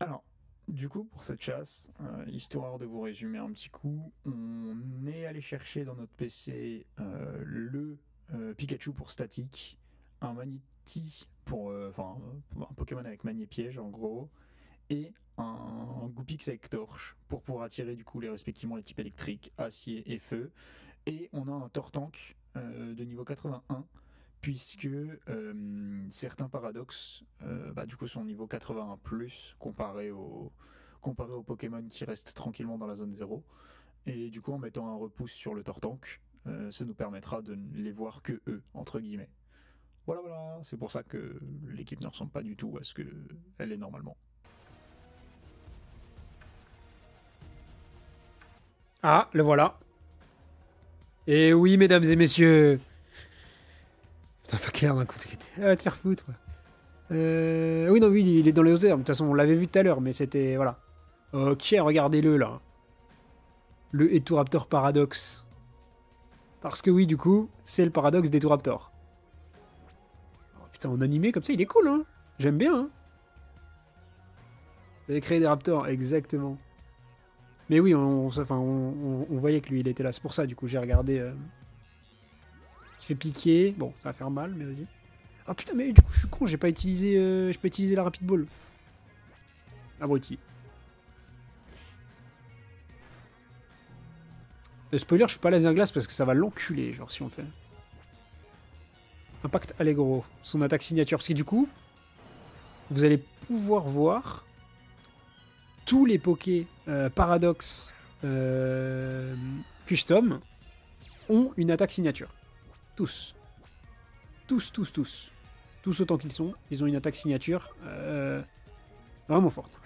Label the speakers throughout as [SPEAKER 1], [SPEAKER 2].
[SPEAKER 1] Alors, du coup, pour cette chasse, histoire de vous résumer un petit coup, on est allé chercher dans notre PC le Pikachu pour statique, un Magnéti pour, un Pokémon avec Magnépiège en gros, et un Goupix avec torche pour pouvoir attirer du coup les respectivement les types électriques, acier et feu. Et on a un Tortank de niveau 81 puisque certains paradoxes du coup sont niveau 81 plus comparé aux Pokémon qui restent tranquillement dans la zone 0. Et du coup en mettant un repousse sur le Tortank, ça nous permettra de ne les voir que eux, entre guillemets. Voilà, voilà, c'est pour ça que l'équipe ne ressemble pas du tout à ce qu'elle est normalement.
[SPEAKER 2] Ah, le voilà. Et oui, mesdames et messieurs. Putain, pas clair d'un coup. Ah, va te faire foutre. Oui, non, oui, il est dans les hautes herbes. De toute façon, on l'avait vu tout à l'heure, mais c'était. Voilà. Ok, regardez-le là. Le Eturaptor Paradox. Parce que oui, du coup, c'est le paradoxe d'Eturaptor. Oh, putain, en animé comme ça, il est cool, hein. J'aime bien, hein. Vous avez créé des raptors, exactement. Mais oui, on voyait que lui, il était là. C'est pour ça, du coup, j'ai regardé. Il fait piquer. Bon, ça va faire mal, mais vas-y. Ah putain, mais du coup, je suis con, j'ai pas utilisé la Rapid Ball. Abruti. Spoiler, je suis pas laser glace parce que ça va l'enculer, genre, si on fait. Impact Allegro, son attaque signature. Parce que du coup, vous allez pouvoir voir tous les Pokés Paradox Custom ont une attaque signature. Tous. Tous, tous, tous. Tous autant qu'ils sont, ils ont une attaque signature vraiment forte.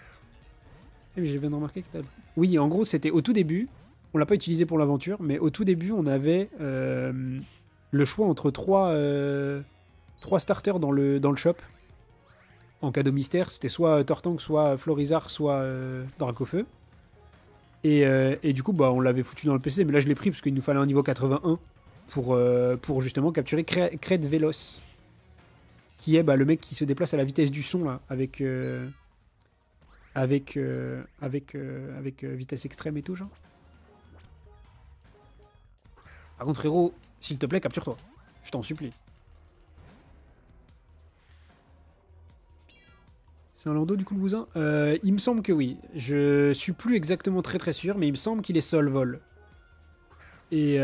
[SPEAKER 2] Eh, mais je viens de remarquer que t'as... Oui, en gros, c'était au tout début. On l'a pas utilisé pour l'aventure, mais au tout début, on avait le choix entre trois starters dans le shop. En cadeau mystère, c'était soit Tortank, soit Florizard, soit Dracofeu. Et du coup, bah, on l'avait foutu dans le PC, mais là je l'ai pris parce qu'il nous fallait un niveau 81 pour justement capturer Cred Veloz, qui est le mec qui se déplace à la vitesse du son là, avec vitesse extrême et tout, genre. Par contre, héros, s'il te plaît, capture-toi. Je t'en supplie. C'est un Lando du coup le bousin Il me semble que oui. Je suis plus exactement très très sûr, mais il me semble qu'il est sol vol. Et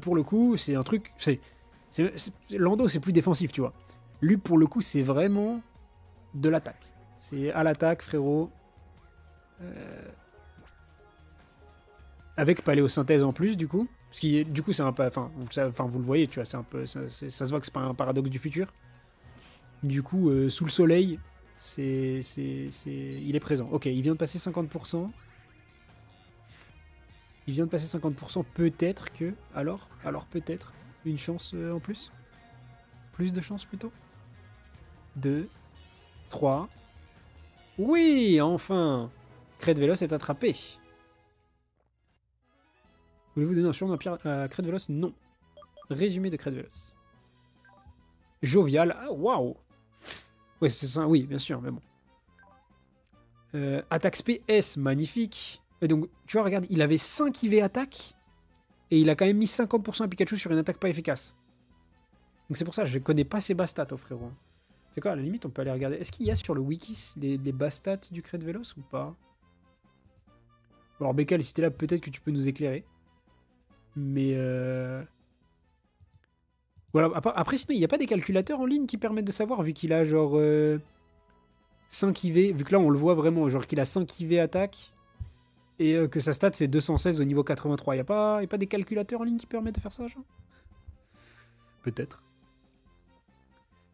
[SPEAKER 2] pour le coup, c'est un truc. Lando, c'est plus défensif, tu vois. Lui, pour le coup, c'est vraiment de l'attaque. C'est à l'attaque, frérot. Avec paléosynthèse en plus, du coup. Parce que du coup, c'est un peu. Vous le voyez, tu vois, c'est un peu. Ça se voit que c'est pas un paradoxe du futur. Du coup, sous le soleil, il est présent. Ok, il vient de passer 50%. Il vient de passer 50%. Peut-être que. Alors peut-être. Une chance en plus. Plus de chance plutôt. 2, 3. Oui, enfin. Cred Veloz est attrapé. Voulez-vous donner un surnom à Cred Veloz? Non. Résumé de Cred Veloz. Jovial. Ah, waouh. Ouais, c'est ça. Oui, bien sûr, mais bon. Attaque SP S, magnifique. Et donc, tu vois, regarde, il avait 5 IV attaque. Et il a quand même mis 50% à Pikachu sur une attaque pas efficace. Donc c'est pour ça, je connais pas ses bas stats, oh frérot. C'est quoi, à la limite, on peut aller regarder. Est-ce qu'il y a sur le wiki les bas stats du Cred Veloz ou pas? Alors, Bekal, si t'es là, peut-être que tu peux nous éclairer. Mais voilà, après, sinon, il n'y a pas des calculateurs en ligne qui permettent de savoir, vu qu'il a genre 5 IV, vu que là, on le voit vraiment, genre qu'il a 5 IV attaque, et que sa stat, c'est 216 au niveau 83. Il n'y a pas des calculateurs en ligne qui permettent de faire ça, genre? Peut-être.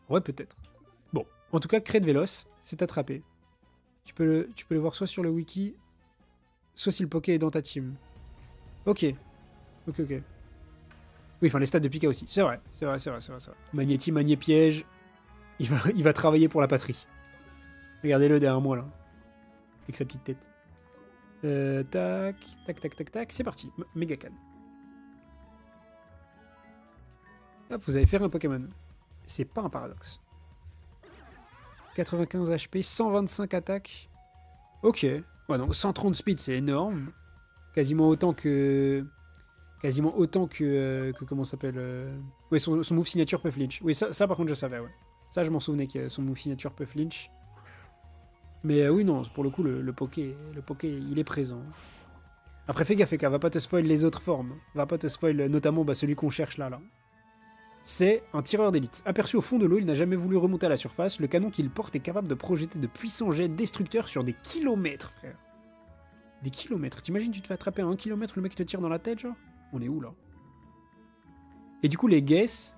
[SPEAKER 2] Ouais, peut-être. Bon, en tout cas, Cred Veloz s'est attrapé. Tu peux le voir soit sur le wiki, soit si le Poké est dans ta team. Ok. Ok, ok. Oui, enfin, les stats de Pika aussi. C'est vrai, c'est vrai, c'est vrai, c'est vrai, c'est vrai. Magnéti, Magnépiège. Il va travailler pour la patrie. Regardez-le derrière moi, là. Avec sa petite tête. Tac, tac, tac, tac, tac. C'est parti. Megacan. Hop, vous avez fait un Pokémon. C'est pas un paradoxe. 95 HP, 125 attaques. Ok. Ouais, donc 130 speed, c'est énorme. Quasiment autant que... comment ça s'appelle Ouais, son move signature peut flinch. Oui, ça par contre je savais, ouais. Ça je m'en souvenais que son move signature peut flinch. Mais oui, non, pour le coup, le poké, il est présent. Après, fais gaffe, va pas te spoil les autres formes. Va pas te spoil notamment celui qu'on cherche là. C'est un tireur d'élite. Aperçu au fond de l'eau, il n'a jamais voulu remonter à la surface. Le canon qu'il porte est capable de projeter de puissants jets destructeurs sur des kilomètres, frère. Des kilomètres. T'imagines, tu te fais attraper à 1 kilomètre, le mec te tire dans la tête, genre? On est où, là? Et du coup, les guesses,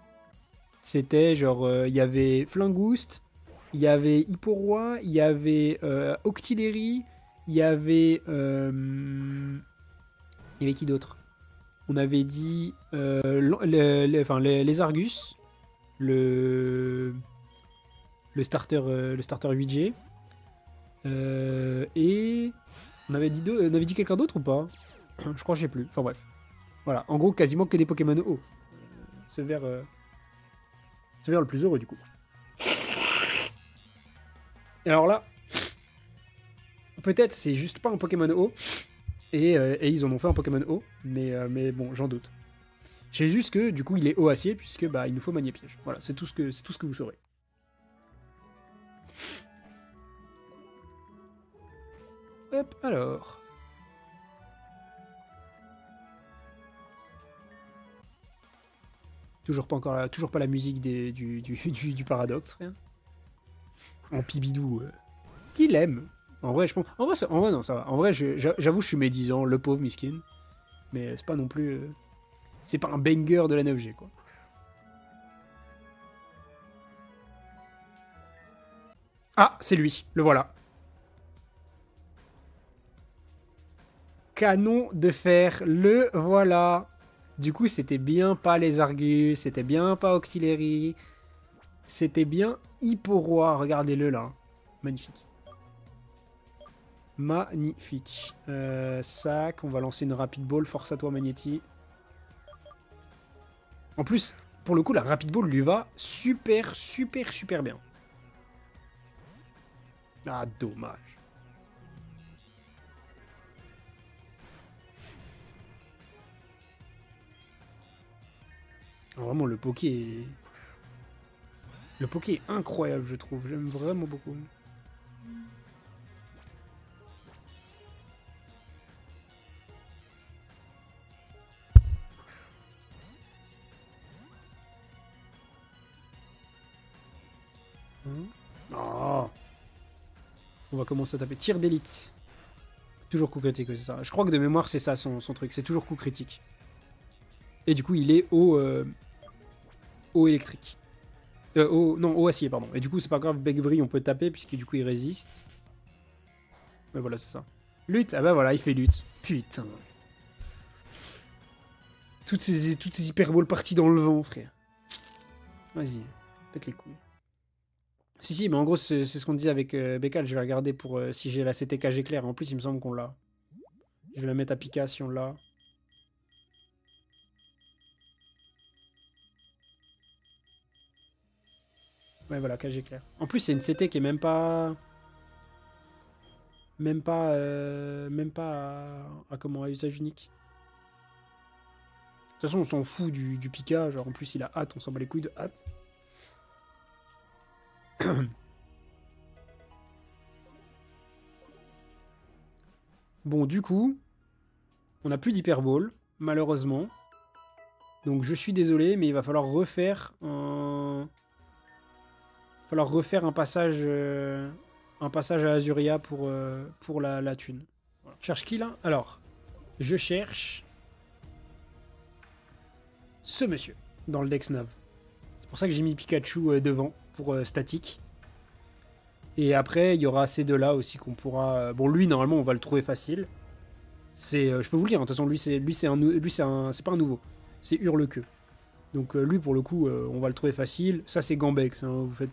[SPEAKER 2] c'était genre, il y avait Flingouste, il y avait Hipporoi, il y avait Octillery, il y avait qui d'autre? On avait dit les Argus, le starter 8G, et on avait dit quelqu'un d'autre ou pas? Je crois que je sais plus. Enfin bref. Voilà, en gros quasiment que des Pokémon haut. C'est vers le plus heureux du coup. Et alors là, peut-être c'est juste pas un Pokémon haut. Et ils en ont fait un Pokémon haut, mais bon, j'en doute. C'est juste que du coup il est haut acier puisque il nous faut manier piège. Voilà, c'est tout ce que vous saurez. Hop, alors. Toujours pas la musique du paradoxe, frère. En pibidou. Qu'il aime. En vrai, je pense. En vrai, non, ça va. En vrai, j'avoue, je suis médisant, le pauvre miskin. Mais c'est pas non plus. C'est pas un banger de la 9G, quoi. Ah, c'est lui. Le voilà. Canon de fer. Le voilà. Du coup, c'était bien pas les Argus. C'était bien pas Octillery. C'était bien Hipporoi. Regardez-le, là. Magnifique. Magnifique. Sac, on va lancer une Rapid Ball. Force à toi, Magnéti. En plus, pour le coup, la Rapid Ball lui va super bien. Ah, dommage. Vraiment, le Poké est... Le Poké est incroyable, je trouve. J'aime vraiment beaucoup. Oh. On va commencer à taper. Tir d'élite. Toujours coup critique, c'est ça. Je crois que de mémoire, c'est ça son truc. C'est toujours coup critique. Et du coup, il est au électrique. Au acier, pardon. Et du coup, c'est pas grave, Begbri, on peut taper, puisque du coup, il résiste. Mais voilà, c'est ça. Lutte. Ah bah voilà, il fait lutte. Putain. Toutes ces hyperboles parties dans le vent, frère. Vas-y, pète les couilles. Si, mais en gros, c'est ce qu'on dit avec Bekal. Je vais regarder pour si j'ai la CTKG claire. En plus, il me semble qu'on l'a. Je vais la mettre à Pika si on l'a. Ouais, voilà, KG clair. En plus, c'est une CT qui est même pas à usage unique. De toute façon, on s'en fout du Pika. Genre, en plus, il a hâte. On s'en bat les couilles de hâte. Bon, du coup, on n'a plus d'hyperball, malheureusement. Donc, je suis désolé, mais il va falloir refaire un... passage à Azuria pour la thune. Voilà. Je cherche qui, là? Alors, je cherche ce monsieur dans le Dex Nav. C'est pour ça que j'ai mis Pikachu devant pour statique. Et après, il y aura ces deux-là aussi qu'on pourra... Bon, lui, normalement, on va le trouver facile. C'est, je peux vous le dire, de toute façon, lui, c'est pas un nouveau. C'est Hurle-Queue. Donc lui, pour le coup, on va le trouver facile. Ça, c'est Gambex. Hein, vous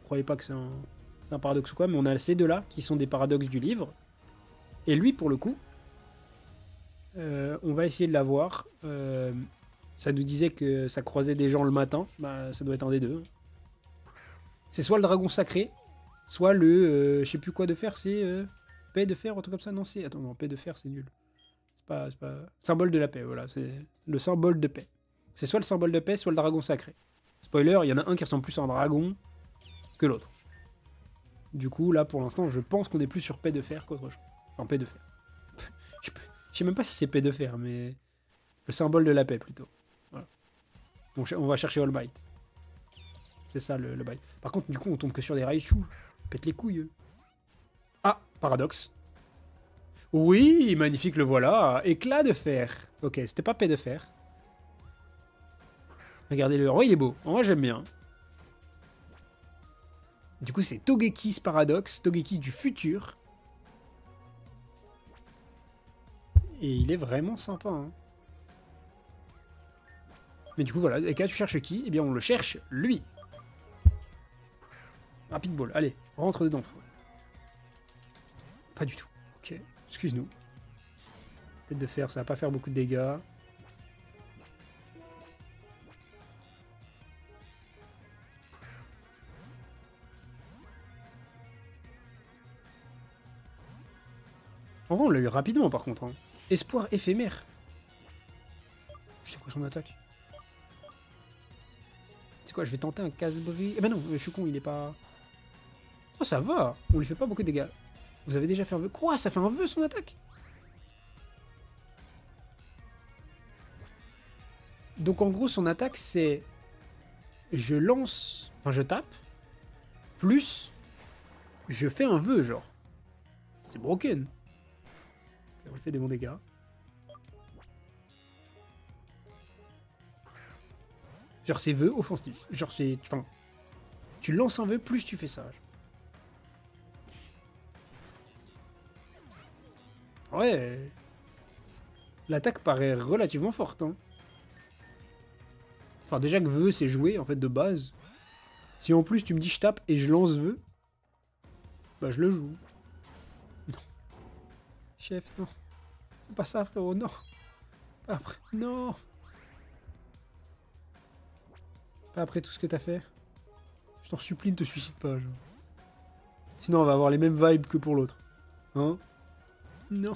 [SPEAKER 2] croyez pas que c'est un paradoxe ou quoi, mais on a ces deux-là qui sont des paradoxes du livre. Et lui, pour le coup, on va essayer de l'avoir. Ça nous disait que ça croisait des gens le matin. Bah, ça doit être un des deux. C'est soit le dragon sacré, soit le... je sais plus quoi de faire, c'est... Paix de fer, un truc comme ça. Non, c'est... Attends, non, paix de fer, c'est nul. C'est pas... Symbole de la paix, voilà. C'est le symbole de paix. C'est soit le symbole de paix, soit le dragon sacré. Spoiler, il y en a un qui ressemble plus à un dragon que l'autre. Du coup, là, pour l'instant, je pense qu'on est plus sur paix de fer qu'autre chose. Enfin, paix de fer. Je sais même pas si c'est paix de fer, mais... Le symbole de la paix, plutôt. Voilà. Donc, on va chercher All Might. C'est ça, le bail. Par contre, du coup, on tombe que sur des Raichu. Pète les couilles, eux. Ah, paradoxe. Oui, magnifique, le voilà. Éclat de fer. Ok, c'était pas paix de fer. Regardez-le. Oh, il est beau. Moi, j'aime bien. Du coup, c'est Togekiss Paradoxe. Togekiss du futur. Et il est vraiment sympa. Hein. Mais du coup, voilà. Et quand tu cherches qui? Eh bien, on le cherche, lui. Rapid Ball. Allez, rentre dedans, frère. Pas du tout. Ok, excuse-nous. Tête de fer, ça va pas faire beaucoup de dégâts. En vrai, on l'a eu rapidement, par contre. Hein. Espoir éphémère. Je sais quoi son attaque. C'est quoi, je vais tenter un casse-bris. Eh ben non, je suis con, il est pas... Oh, ça va. On lui fait pas beaucoup de dégâts. Vous avez déjà fait un vœu. Quoi? Ça fait un vœu, son attaque? Donc, en gros, son attaque, c'est... Je lance... Enfin, je tape. Plus... Je fais un vœu, genre. C'est broken. On lui fait des bons dégâts. Genre, c'est vœu offensif. Genre, c'est... Enfin... Tu lances un vœu, plus tu fais ça. Ouais. L'attaque paraît relativement forte. Hein. Enfin, déjà que vœu, c'est joué, en fait, de base. Si en plus tu me dis je tape et je lance vœu, bah je le joue. Non. Chef, non. Fais pas ça, frérot, non. Pas après. Non. Pas après tout ce que t'as fait. Je t'en supplie, ne te suicide pas. Genre. Sinon, on va avoir les mêmes vibes que pour l'autre. Hein? Non.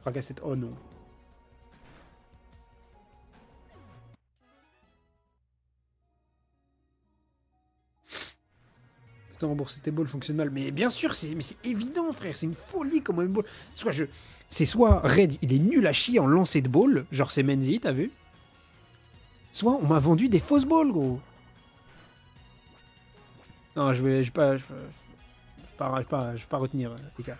[SPEAKER 2] Fracassette. Oh non. Putain, rembourser tes balls fonctionne mal. Mais bien sûr, c'est évident, frère. C'est une folie comment une ball. C'est soit Red, il est nul à chier en lancer de ball. Genre, c'est Menzi, t'as vu? Soit on m'a vendu des fausses balls, gros. Non, je vais pas retenir, les gars.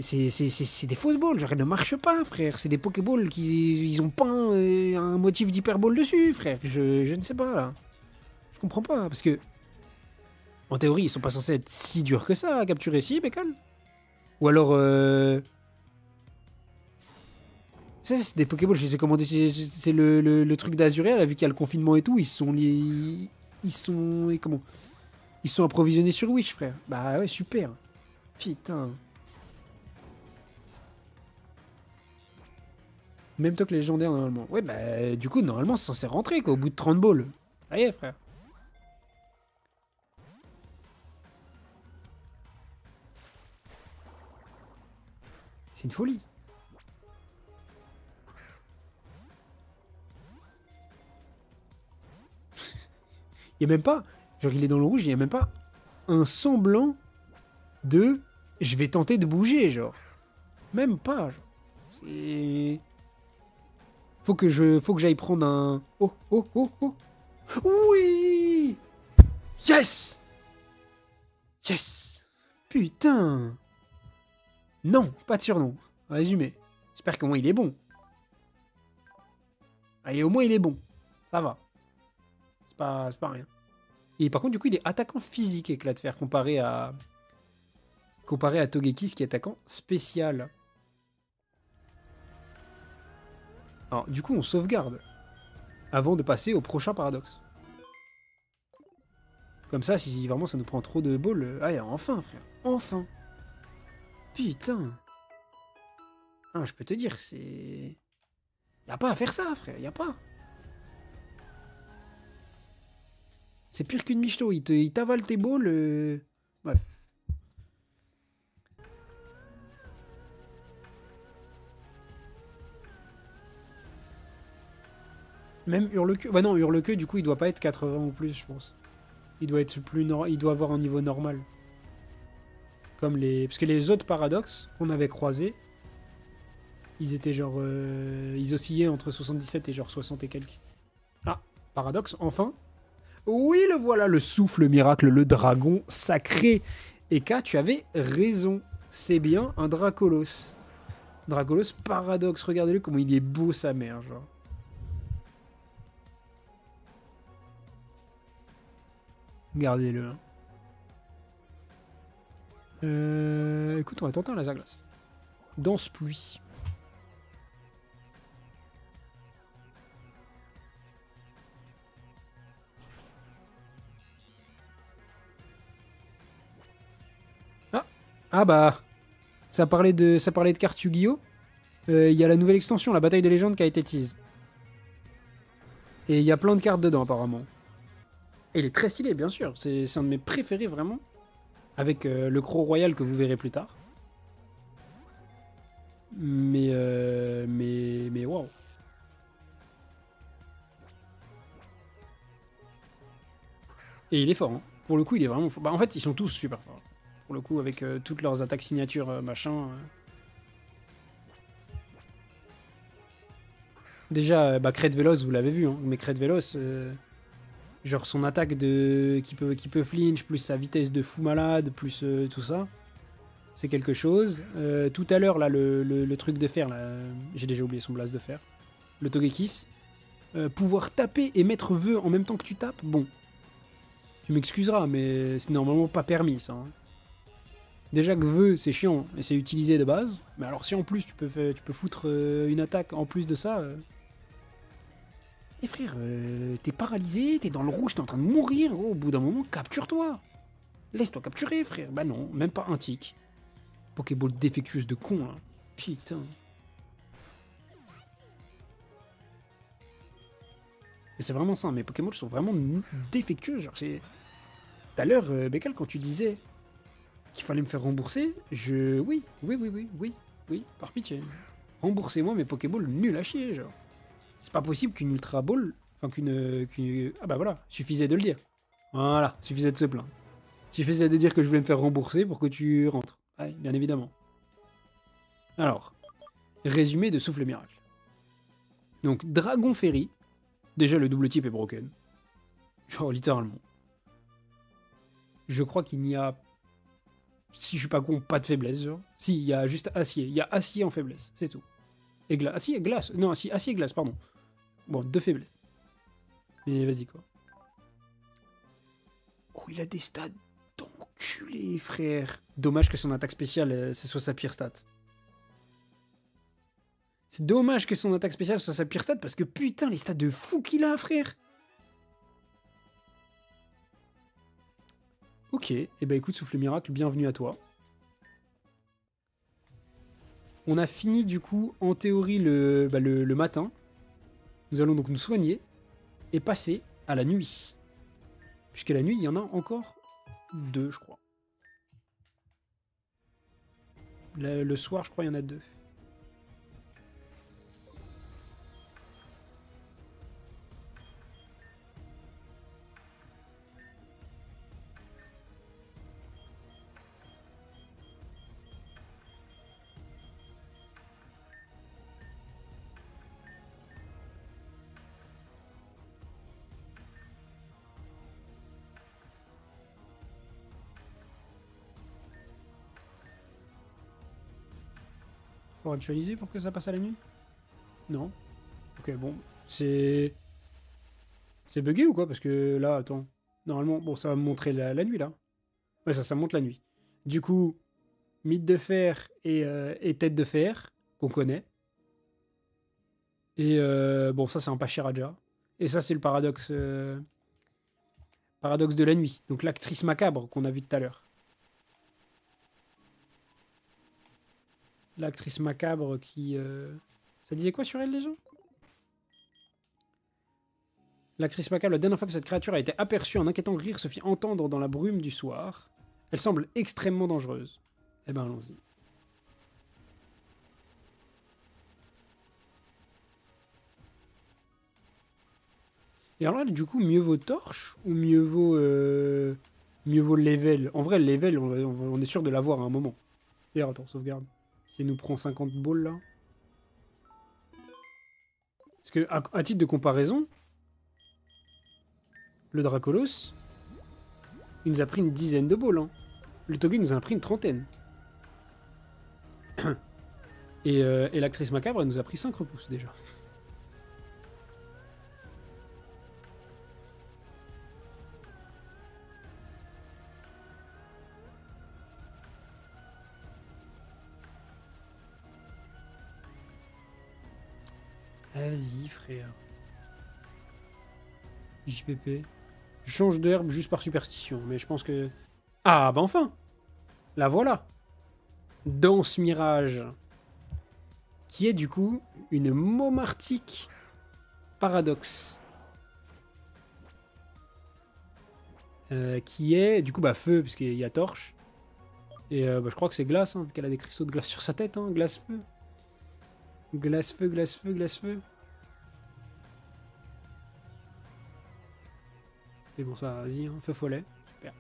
[SPEAKER 2] C'est des fausses balles, genre elles ne marchent pas, frère. C'est des Pokéballs qui ils ont pas un motif d'hyperball dessus, frère. Je ne sais pas, là. Je comprends pas, parce que... En théorie, ils sont pas censés être si durs que ça à capturer, si, Bécane. Ou alors... Ça, c'est des Pokéballs, je les ai commandés. C'est le truc d'Azuréal, vu qu'il y a le confinement et tout, ils sont liés... Ils sont... Comment? Ils sont approvisionnés sur Wish, frère. Bah ouais, super. Putain. Même toi que les légendaires, normalement. Ouais, bah, du coup, normalement, c'est censé rentrer, quoi, au bout de 30 balls. Allez, frère. C'est une folie. Il n'y a même pas... Genre, il est dans le rouge, il n'y a même pas un semblant de... Je vais tenter de bouger, genre. Même pas, genre. C'est... Faut que j'aille prendre un... Oh, oh, oh, oh. Oui! Yes! Yes! Putain! Non, pas de surnom. Résumé. J'espère qu'au moins il est bon. Allez, au moins il est bon. Ça va. C'est pas rien. Et par contre, du coup, il est attaquant physique, Éclat de fer, comparé à Togekiss, qui est attaquant spécial. Alors, du coup, on sauvegarde avant de passer au prochain paradoxe. Comme ça, si vraiment ça nous prend trop de balles... Ah, enfin, frère. Enfin. Putain. Ah, je peux te dire, c'est... Y'a pas à faire ça, frère. Y'a pas. C'est pire qu'une michto. Il t'avale tes balles. Bref. Même Hurle-Queue. Bah non, Hurle-Queue, du coup, il doit pas être 80 ou plus, je pense. Il doit être plus il doit avoir un niveau normal. Comme les. Parce que les autres paradoxes qu'on avait croisés, ils étaient genre. Ils oscillaient entre 77 et genre 60 et quelques. Ah, paradoxe, enfin. Oui, le voilà, le souffle miracle, le dragon sacré. Et K, tu avais raison. C'est bien un Dracolos. Dracolos paradoxe, regardez-le comment il est beau sa mère, genre. Regardez-le. Écoute, on va tenter un laser glace. Danse pluie. Ah bah, ça parlait de cartes Yu-Gi-Oh! Il y a la nouvelle extension, la bataille des légendes, qui a été tease. Et il y a plein de cartes dedans, apparemment. Et il est très stylé, bien sûr. C'est un de mes préférés, vraiment. Avec le Croc Royal que vous verrez plus tard. Mais waouh. Et il est fort, hein. Pour le coup, il est vraiment fort. Bah, en fait, ils sont tous super forts. Pour le coup, avec toutes leurs attaques signatures, machin. Déjà, bah, Crête Véloce, vous l'avez vu, hein. Mais Crête Véloce, genre son attaque qui peut flinch, plus sa vitesse de fou malade, plus tout ça. C'est quelque chose. Tout à l'heure, là, le truc de fer, là, j'ai déjà oublié son blast de fer. Le Togekiss. Pouvoir taper et mettre vœu en même temps que tu tapes, bon. Tu m'excuseras, mais c'est normalement pas permis, ça. Hein. Déjà que vœu, c'est chiant, et c'est utilisé de base. Mais alors si en plus tu peux foutre une attaque en plus de ça... Eh frère, t'es paralysé, t'es dans le rouge, t'es en train de mourir. Oh, au bout d'un moment, capture-toi. Laisse-toi capturer, frère. Bah non, même pas un tic. Pokéball défectueuse de con, là. Putain. Mais c'est vraiment ça, mes Pokémon sont vraiment défectueux. Genre, c'est. Tout à l'heure, Bekal, quand tu disais qu'il fallait me faire rembourser, Oui, par pitié. Remboursez-moi mes Pokéballs nuls à chier, genre. C'est pas possible qu'une Ultra Ball. Enfin, Ah bah voilà, suffisait de le dire. Voilà, suffisait de se plaindre. Suffisait de dire que je voulais me faire rembourser pour que tu rentres. Ouais, bien évidemment. Alors, résumé de Souffle Miracle. Donc, Dragon Ferry. Déjà, le double type est broken. Genre, littéralement. Je crois qu'il n'y a, si je suis pas con, pas de faiblesse. Genre. Si, il y a juste acier. Il y a acier en faiblesse, c'est tout. Et glace. Acier et glace. Non, acier et glace, pardon. Bon, deux faiblesses. Mais vas-y, quoi. Oh, il a des stats d'enculé, frère. Dommage que son attaque spéciale, ce soit sa pire stat. C'est dommage que son attaque spéciale soit sa pire stat, parce que putain, les stats de fou qu'il a, frère. Ok, et bah écoute, Souffle Miracle, bienvenue à toi. On a fini du coup, en théorie, le matin. Nous allons donc nous soigner et passer à la nuit. Puisque la nuit, il y en a encore 2, je crois. Le soir, je crois, il y en a 2. Faut actualiser pour que ça passe à la nuit? Non. Ok, bon. C'est bugué ou quoi? Parce que là, attends. Normalement, bon, ça va me montrer la nuit, là. Ouais, ça montre la nuit. Du coup, mythe de fer et tête de fer, qu'on connaît. Et bon, ça, c'est un Pachiraja. Et ça, c'est le paradoxe... paradoxe de la nuit. Donc l'actrice macabre qu'on a vue tout à l'heure. L'actrice macabre qui... Ça disait quoi sur elle déjà? L'actrice macabre, la dernière fois que cette créature a été aperçue, un inquiétant rire se fit entendre dans la brume du soir. Elle semble extrêmement dangereuse. Eh ben allons-y. Et alors là, du coup, mieux vaut torche ou mieux vaut level? En vrai, le level, on est sûr de l'avoir à un moment. D'ailleurs, attends, sauvegarde. Si elle nous prend 50 balles là. Parce que, à titre de comparaison, le Dracolos, il nous a pris une dizaine de balles. Hein. Le Toge nous en a pris une trentaine. Et l'actrice macabre, elle nous a pris 5 repousses déjà. Vas-y, frère. JPP. Je change d'herbe juste par superstition, mais je pense que... Ah, bah enfin! La voilà! Danse Mirage. Qui est du coup une Momartique Paradoxe. Qui est du coup bah feu, puisqu'il y a torche. Et bah, je crois que c'est glace, hein, vu qu'elle a des cristaux de glace sur sa tête, hein, glace-feu. Glace-feu, glace-feu, glace-feu. Et bon, ça, vas-y, hein, feu follet. Super.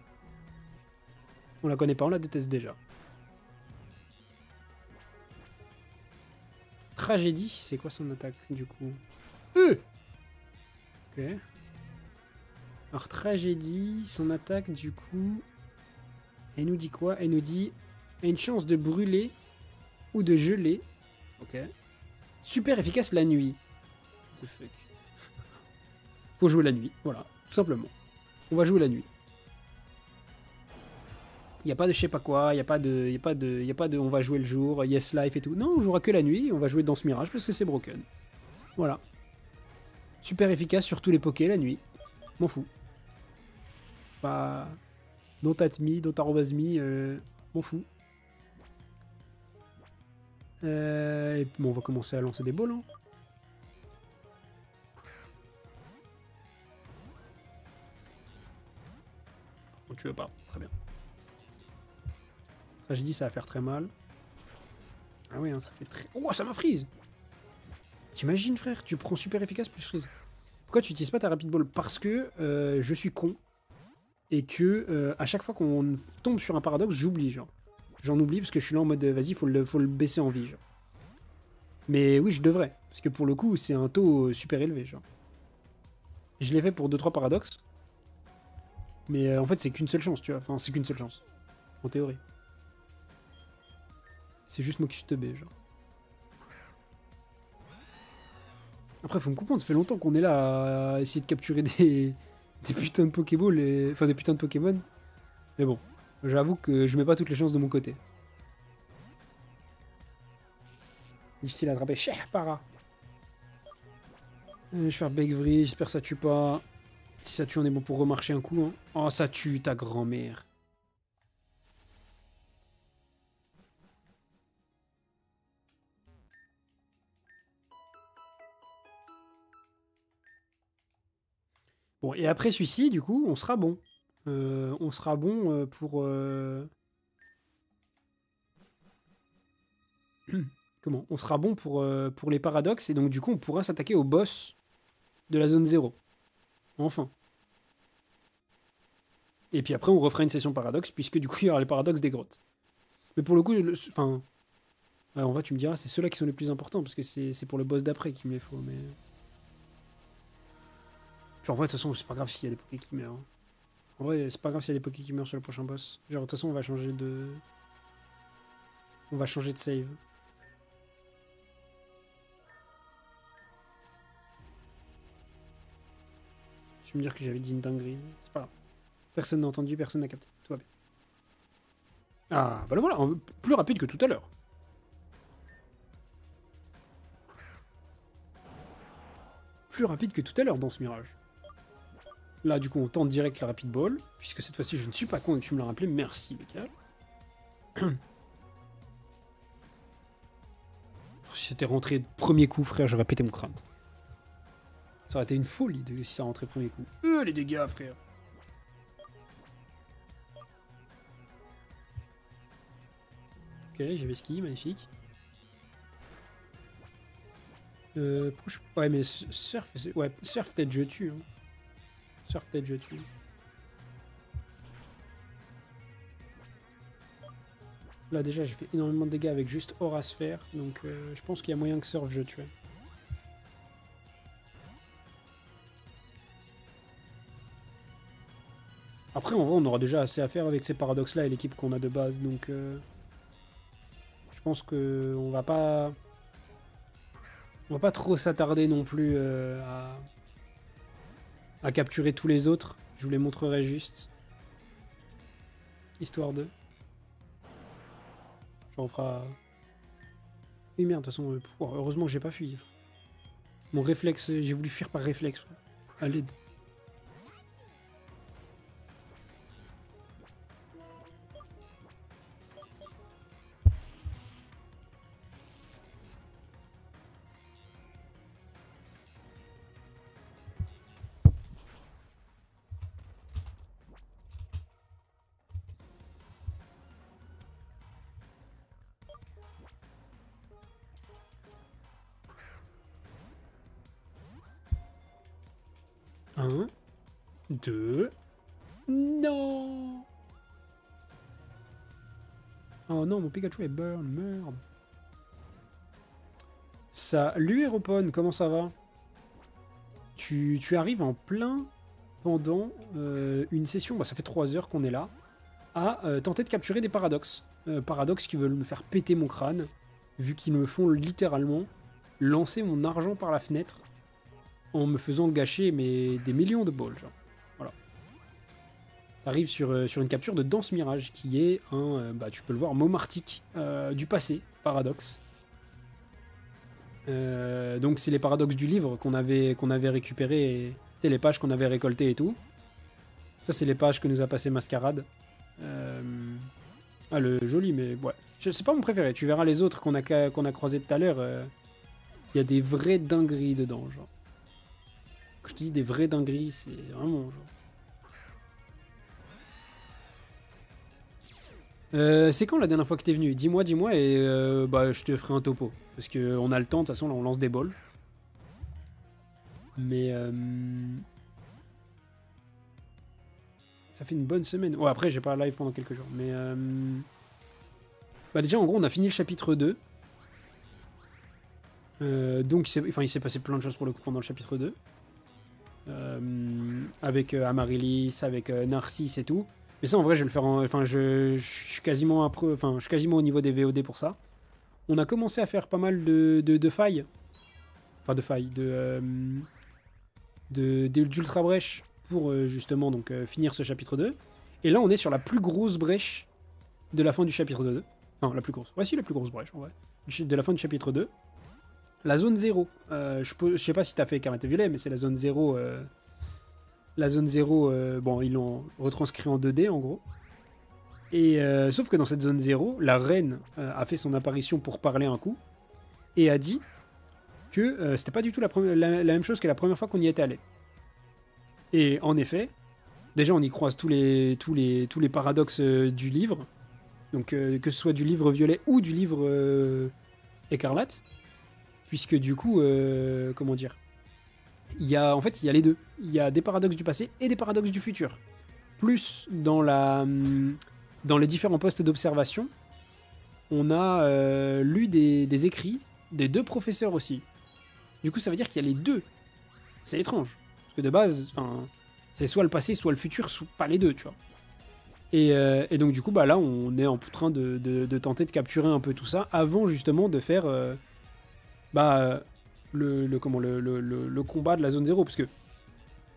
[SPEAKER 2] On la connaît pas, on la déteste déjà. Tragédie, c'est quoi son attaque, du coup? Ok. Alors, tragédie, son attaque, du coup... Elle nous dit quoi? Elle nous dit... A une chance de brûler ou de geler. Ok. Super efficace la nuit. What the fuck. Faut jouer la nuit, voilà, tout simplement. On va jouer la nuit. Il n'y a pas de je sais pas quoi, il n'y a pas de on va jouer le jour, yes life et tout. Non, on jouera que la nuit, on va jouer dans ce mirage parce que c'est broken. Voilà. Super efficace sur tous les pokés la nuit. M'en fous. Pas... Don't at me, don't arrobase me, m'en fous. Et bon, on va commencer à lancer des balles. Hein. Bon, tu veux pas, très bien. J'ai dit ça va faire très mal. Ah oui, hein, ça fait très... Oh, ça m'a freeze. T'imagines, frère, tu prends super efficace plus freeze. Pourquoi tu utilises pas ta rapid ball? Parce que je suis con. Et que à chaque fois qu'on tombe sur un paradoxe, j'oublie, genre. J'en oublie parce que je suis là en mode, vas-y, faut le baisser en vie, genre. Mais oui, je devrais. Parce que pour le coup, c'est un taux super élevé, genre. Je l'ai fait pour 2-3 paradoxes. Mais en fait, c'est qu'une seule chance, tu vois. Enfin, c'est qu'une seule chance. En théorie. C'est juste moi qui suis teubé, genre. Après, faut me comprendre, ça fait longtemps qu'on est là à essayer de capturer des putains de Pokéball, enfin des putains de Pokémon. Mais bon, j'avoue que je mets pas toutes les chances de mon côté. Difficile à attraper. Cher para. Je vais faire Begvry, j'espère que ça tue pas. Si ça tue, on est bon pour remarcher un coup. Hein. Oh, ça tue ta grand-mère. Bon, et après celui-ci, du coup, on sera bon. On sera bon pour... Comment? On sera bon pour les paradoxes, et donc du coup, on pourra s'attaquer au boss de la zone 0. Enfin. Et puis après, on refera une session paradoxe, puisque du coup, il y aura les paradoxes des grottes. Mais pour le coup, enfin... en vrai, tu me diras, c'est ceux-là qui sont les plus importants, parce que c'est pour le boss d'après qu'il me les faut, mais... Puis en vrai, de toute façon, c'est pas grave s'il y a des Pokés qui meurent. Hein. En vrai, c'est pas grave s'il y a des Pokés qui meurent sur le prochain boss. Genre, de toute façon, on va changer de... On va changer de save. Je vais me dire que j'avais dit une dinguerie. C'est pas grave. Personne n'a entendu, personne n'a capté. Tout va bien. Ah, bah le voilà, plus rapide que tout à l'heure. Plus rapide que tout à l'heure dans ce mirage. Là, du coup, on tente direct la rapid ball, puisque cette fois-ci, je ne suis pas con et que tu me l'as rappelé. Merci, Michael. Si c'était rentré premier coup, frère, j'aurais pété mon crâne. Ça aurait été une folie si ça rentrait premier coup. Les dégâts, frère. Ok, j'avais ski, magnifique. Ouais, mais surf, ouais, surf peut-être je tue. Hein. Surf peut-être je tue. Là déjà j'ai fait énormément de dégâts avec juste Aura Sphère, donc je pense qu'il y a moyen que Surf je tue. Après en vrai on aura déjà assez à faire avec ces paradoxes là et l'équipe qu'on a de base, donc je pense que on va pas trop s'attarder non plus à capturer tous les autres. Je vous les montrerai juste. Histoire de... J'en fera... Oui merde, de toute façon, heureusement que j'ai pas fui. Mon réflexe, j'ai voulu fuir par réflexe. À l'aide. Un, deux... Non. Oh non, mon Pikachu est burn, merde. Salut Aeropone, comment ça va? Tu arrives en plein pendant une session, bah, ça fait 3 heures qu'on est là, à tenter de capturer des paradoxes. Paradoxes qui veulent me faire péter mon crâne, vu qu'ils me font littéralement lancer mon argent par la fenêtre en me faisant gâcher des millions de balles. Genre. Voilà. T'arrives sur une capture de Danse Mirage, qui est un, bah, tu peux le voir, Momartic du passé, paradoxe. Donc c'est les paradoxes du livre qu'on avait récupéré, c'est les pages qu'on avait récoltées et tout. Ça c'est les pages que nous a passé Mascarade. Ah le joli, mais ouais, c'est pas mon préféré. Tu verras les autres qu'on a croisés tout à l'heure. Il y a des vraies dingueries dedans, genre. Quand je te dis des vraies dingueries, c'est vraiment genre. C'est quand la dernière fois que t'es venu? Dis-moi et bah je te ferai un topo. Parce qu'on a le temps, de toute façon là on lance des balls. Mais ça fait une bonne semaine. Ouais après j'ai pas live pendant quelques jours. Mais bah déjà en gros on a fini le chapitre 2. Donc il s'est passé plein de choses pour le coup pendant le chapitre 2. Avec Amaryllis, avec Narcisse et tout. Mais ça en vrai je vais le faire en... Enfin je suis quasiment au niveau des VOD pour ça. On a commencé à faire pas mal de failles. Enfin de failles. D'ultra brèches pour justement donc finir ce chapitre 2. Et là on est sur la plus grosse brèche de la fin du chapitre 2. Enfin la plus grosse. Ouais si la plus grosse brèche en vrai. De la fin du chapitre 2. La zone 0. Je sais pas si t'as fait Karate Violet, mais c'est la zone 0. La zone 0, bon, ils l'ont retranscrit en 2D en gros. Et sauf que dans cette zone 0, la reine a fait son apparition pour parler un coup. Et a dit que c'était pas du tout la même chose que la première fois qu'on y était allé. Et en effet, déjà on y croise tous les paradoxes du livre. Donc que ce soit du livre violet ou du livre écarlate. Puisque du coup, comment dire, en fait, il y a les deux. Il y a des paradoxes du passé et des paradoxes du futur. Plus dans les différents postes d'observation, on a lu des écrits des deux professeurs aussi. Du coup, ça veut dire qu'il y a les deux. C'est étrange. Parce que de base, c'est soit le passé, soit le futur, soit pas les deux, tu vois. Et donc, du coup, bah, là, on est en train de tenter de capturer un peu tout ça avant justement de faire... le combat de la zone 0, parce que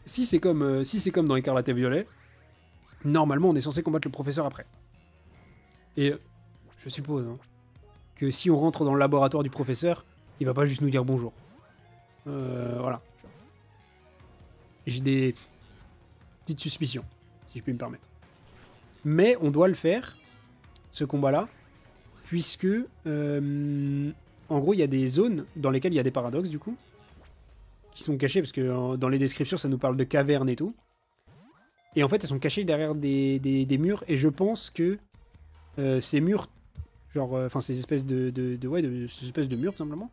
[SPEAKER 2] si c'est comme dans Écarlate et Violet, normalement on est censé combattre le professeur après. Et je suppose que si on rentre dans le laboratoire du professeur, il va pas juste nous dire bonjour. Voilà. J'ai des petites suspicions, si je puis me permettre. Mais on doit le faire, ce combat-là, puisque en gros, il y a des zones dans lesquelles il y a des paradoxes, du coup, qui sont cachées, parce que dans les descriptions, ça nous parle de cavernes et tout. Et en fait, elles sont cachées derrière des murs, et je pense que ces murs, genre, ces espèces ces espèces de murs, tout simplement,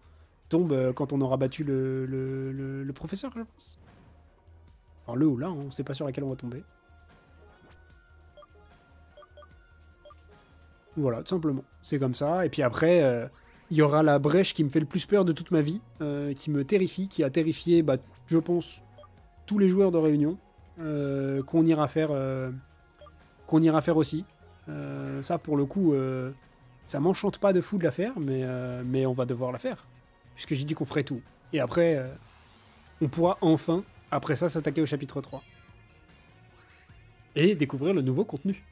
[SPEAKER 2] tombent quand on aura battu le professeur, je pense. Enfin, le ou là, hein, on sait pas sur laquelle on va tomber. Voilà, tout simplement. C'est comme ça. Et puis après, il y aura la brèche qui me fait le plus peur de toute ma vie, qui me terrifie, qui a terrifié, bah, je pense, tous les joueurs de Réunion, qu'on ira faire aussi. Ça, pour le coup, ça m'enchante pas de fou de la faire, mais on va devoir la faire. Puisque j'ai dit qu'on ferait tout. Et après, on pourra enfin, après ça, s'attaquer au chapitre 3. Et découvrir le nouveau contenu.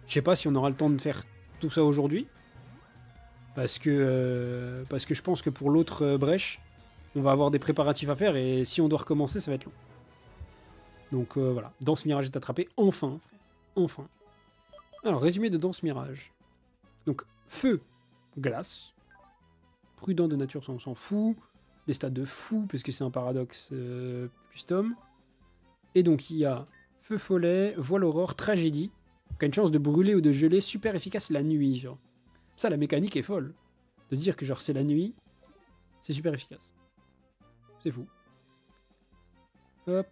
[SPEAKER 2] Je sais pas si on aura le temps de faire tout ça aujourd'hui. Parce que je pense que pour l'autre brèche, on va avoir des préparatifs à faire. Et si on doit recommencer, ça va être long. Donc voilà, Danse Mirage est attrapé. Enfin, frère. Enfin. Alors, résumé de Danse Mirage. Donc, feu, glace. Prudent de nature, ça on s'en fout. Des stats de fou, parce que c'est un paradoxe custom. Et donc, il y a feu follet, voile aurore, tragédie. Qui a une chance de brûler ou de geler super efficace la nuit, genre. Ça, la mécanique est folle. De dire que genre c'est la nuit, c'est super efficace. C'est fou. Hop,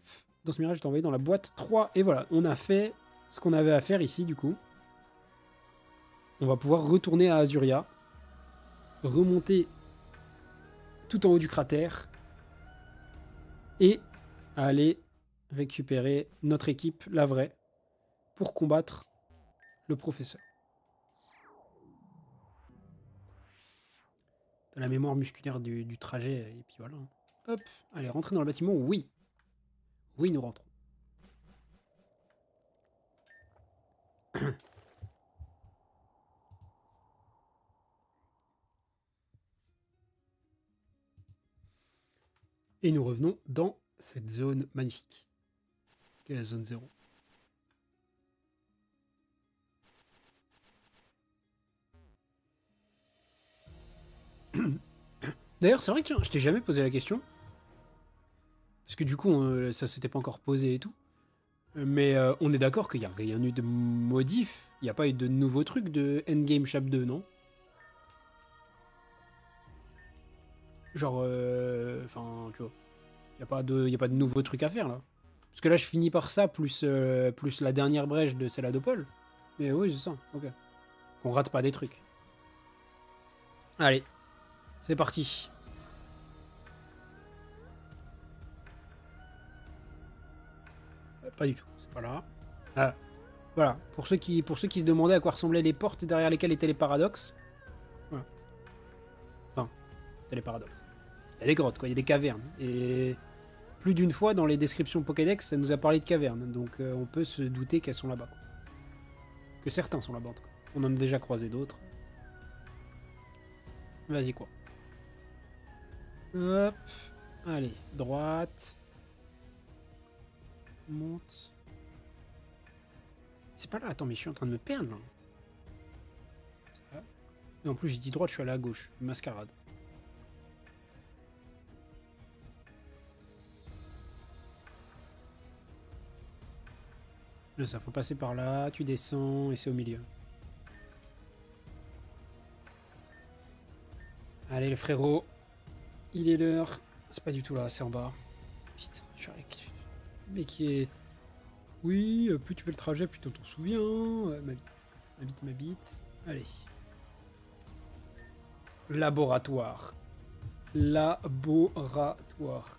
[SPEAKER 2] dans ce mirage, je t'ai envoyé dans la boîte 3. Et voilà, on a fait ce qu'on avait à faire ici, du coup. On va pouvoir retourner à Azuria. Remonter tout en haut du cratère. Et aller récupérer notre équipe, la vraie, pour combattre le professeur. T'as la mémoire musculaire du trajet, et puis voilà. Hop, allez, rentrer dans le bâtiment, oui. Oui, nous rentrons. Et nous revenons dans cette zone magnifique, qui est la zone 0. D'ailleurs, c'est vrai que je t'ai jamais posé la question. Parce que du coup, ça s'était pas encore posé et tout. Mais on est d'accord qu'il n'y a rien eu de modif. Il n'y a pas eu de nouveaux trucs de Endgame Chap 2, non? Genre, enfin, tu vois. Il n'y a pas de nouveaux trucs à faire, là. Parce que là, je finis par ça, plus la dernière brèche de Céladopol. Mais oui, c'est ça, ok. Qu'on rate pas des trucs. Allez, c'est parti. Pas du tout, c'est pas là. Ah, voilà, pour ceux qui se demandaient à quoi ressemblaient les portes derrière lesquelles étaient les paradoxes. Voilà. Enfin, c'était les paradoxes. Il y a des grottes, quoi, il y a des cavernes. Et plus d'une fois, dans les descriptions Pokédex, ça nous a parlé de cavernes. Donc on peut se douter qu'elles sont là-bas. Que certains sont là-bas, en tout cas. On en a déjà croisé d'autres. Vas-y, quoi. Hop. Allez, droite. Monte. C'est pas là, attends, mais je suis en train de me perdre, là. Ça. Et en plus, j'ai dit droite, je suis allé à gauche. Mascarade. Mais ça, faut passer par là, tu descends, et c'est au milieu. Allez, le frérot. Il est l'heure. C'est pas du tout là, c'est en bas. Putain, je suis avec... Mais qui est... Oui, plus tu fais le trajet, plus tu t'en souviens. Ma bite. Allez. Laboratoire. Laboratoire.